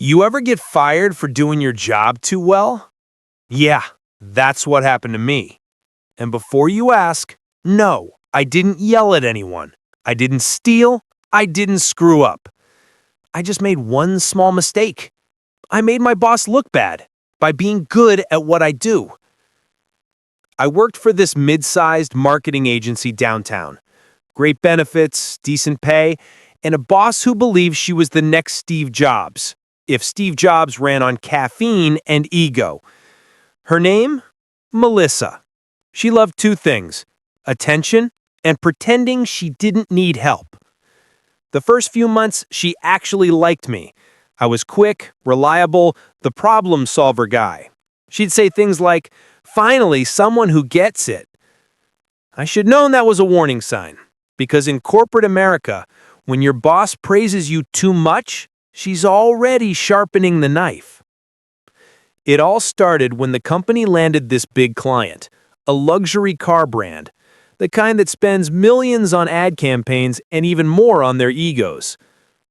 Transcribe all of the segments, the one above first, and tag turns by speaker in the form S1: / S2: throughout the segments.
S1: You ever get fired for doing your job too well? Yeah, that's what happened to me. And before you ask, no, I didn't yell at anyone. I didn't steal. I didn't screw up. I just made one small mistake. I made my boss look bad by being good at what I do. I worked for this mid-sized marketing agency downtown. Great benefits, decent pay, and a boss who believed she was the next Steve Jobs, if Steve Jobs ran on caffeine and ego. Her name? Melissa. She loved two things: attention and pretending she didn't need help. The first few months, she actually liked me. I was quick, reliable, the problem solver guy. She'd say things like, "Finally, someone who gets it." I should known that was a warning sign, because in corporate America, when your boss praises you too much, she's already sharpening the knife. It all started when the company landed this big client, a luxury car brand, the kind that spends millions on ad campaigns and even more on their egos.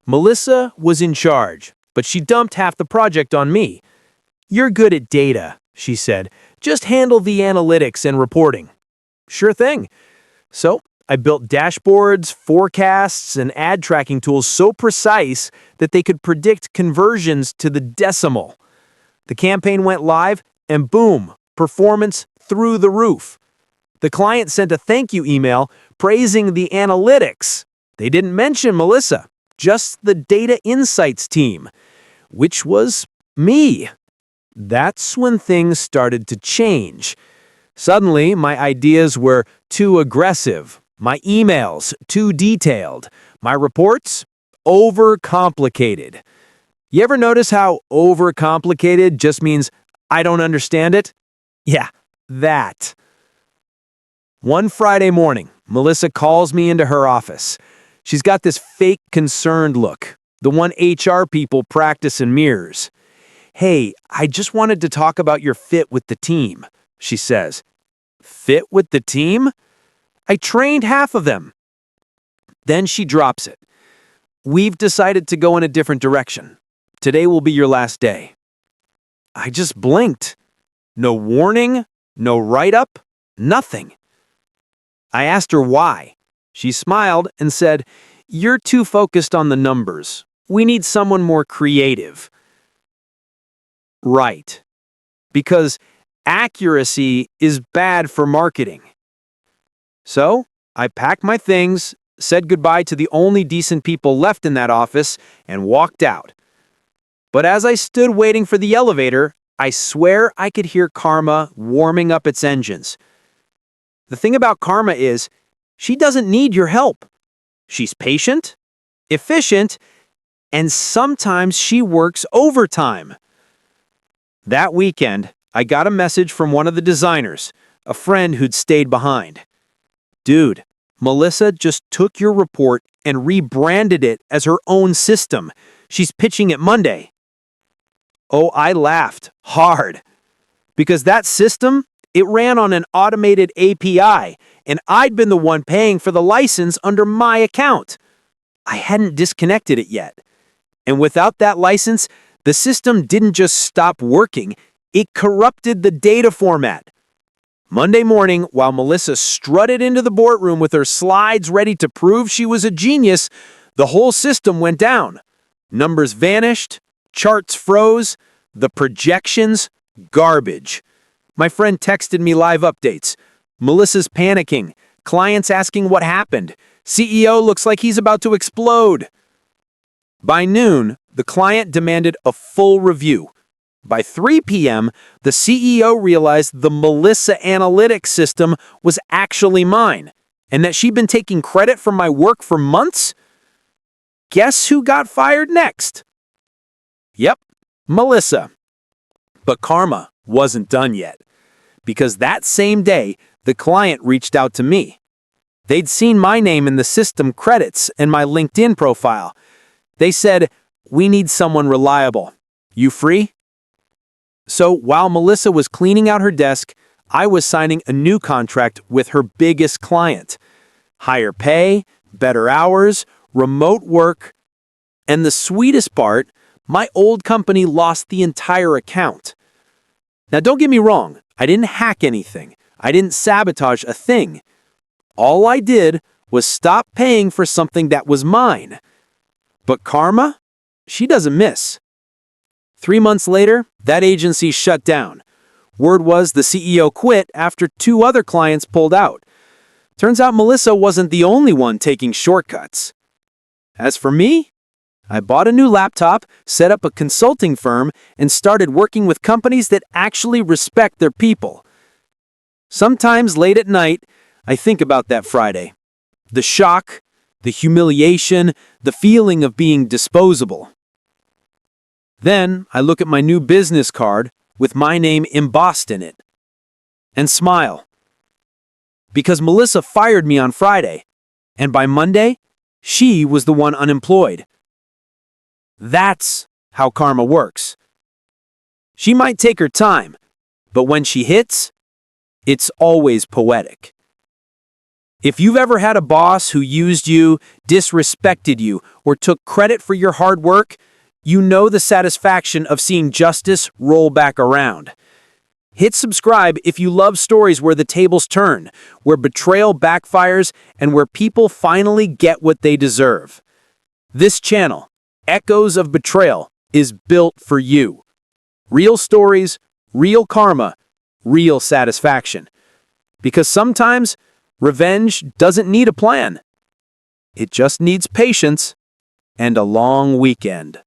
S1: Melissa was in charge, but she dumped half the project on me. "You're good at data," she said. "Just handle the analytics and reporting." Sure thing. So I built dashboards, forecasts, and ad tracking tools so precise that they could predict conversions to the decimal. The campaign went live, and boom, performance through the roof. The client sent a thank you email praising the analytics. They didn't mention Melissa, just the data insights team, which was me. That's when things started to change. Suddenly, my ideas were too aggressive, my emails too detailed, my reports overcomplicated. You ever notice how overcomplicated just means I don't understand it? Yeah, that. One Friday morning, Melissa calls me into her office. She's got this fake concerned look, the one HR people practice in mirrors. "Hey, I just wanted to talk about your fit with the team," she says. "Fit with the team? I trained half of them." Then she drops it. "We've decided to go in a different direction. Today will be your last day." I just blinked. No warning, no write-up, nothing. I asked her why. She smiled and said, "You're too focused on the numbers. We need someone more creative." Right. Because accuracy is bad for marketing. So I packed my things, said goodbye to the only decent people left in that office, and walked out. But as I stood waiting for the elevator, I swear I could hear karma warming up its engines. The thing about karma is, she doesn't need your help. She's patient, efficient, and sometimes she works overtime. That weekend, I got a message from one of the designers, a friend who'd stayed behind. "Dude, Melissa just took your report and rebranded it as her own system. She's pitching it Monday." Oh, I laughed hard. Because that system, it ran on an automated API, and I'd been the one paying for the license under my account. I hadn't disconnected it yet. And without that license, the system didn't just stop working, it corrupted the data format. Monday morning, while Melissa strutted into the boardroom with her slides ready to prove she was a genius, the whole system went down. Numbers vanished, charts froze, the projections, garbage. My friend texted me live updates. Melissa's panicking, clients asking what happened. CEO looks like he's about to explode. By noon, the client demanded a full review. By 3 p.m., the CEO realized the Melissa analytics system was actually mine, and that she'd been taking credit for my work for months. Guess who got fired next? Yep, Melissa. But karma wasn't done yet, because that same day, the client reached out to me. They'd seen my name in the system credits and my LinkedIn profile. They said, "We need someone reliable. You free?" So while Melissa was cleaning out her desk, I was signing a new contract with her biggest client. Higher pay, better hours, remote work, and the sweetest part,
S2: My old company lost the entire account. Now, don't get me wrong, I didn't hack anything. I didn't sabotage a thing. All I did was stop paying for something that was mine. But karma? She doesn't miss. 3 months later, that agency shut down. Word was the CEO quit after 2 other clients pulled out. Turns out Melissa wasn't the only one taking shortcuts. As for me, I bought a new laptop, set up a consulting firm, and started working with companies that actually respect their people. Sometimes late at night, I think about that Friday. The shock, the humiliation, the feeling of being disposable. Then I look at my new business card with my name embossed in it and smile. Because Melissa fired me on Friday, and by Monday, she was the one unemployed. That's how karma works. She might take her time, but when she hits, it's always poetic. If you've ever had a boss who used you, disrespected you, or took credit for your hard work, you know the satisfaction of seeing justice roll back around. Hit subscribe if you love stories where the tables turn, where betrayal backfires, and where people finally get what they deserve. This channel, Echoes of Betrayal, is built for you. Real stories, real karma, real satisfaction. Because sometimes, revenge doesn't need a plan. It just needs patience and a long weekend.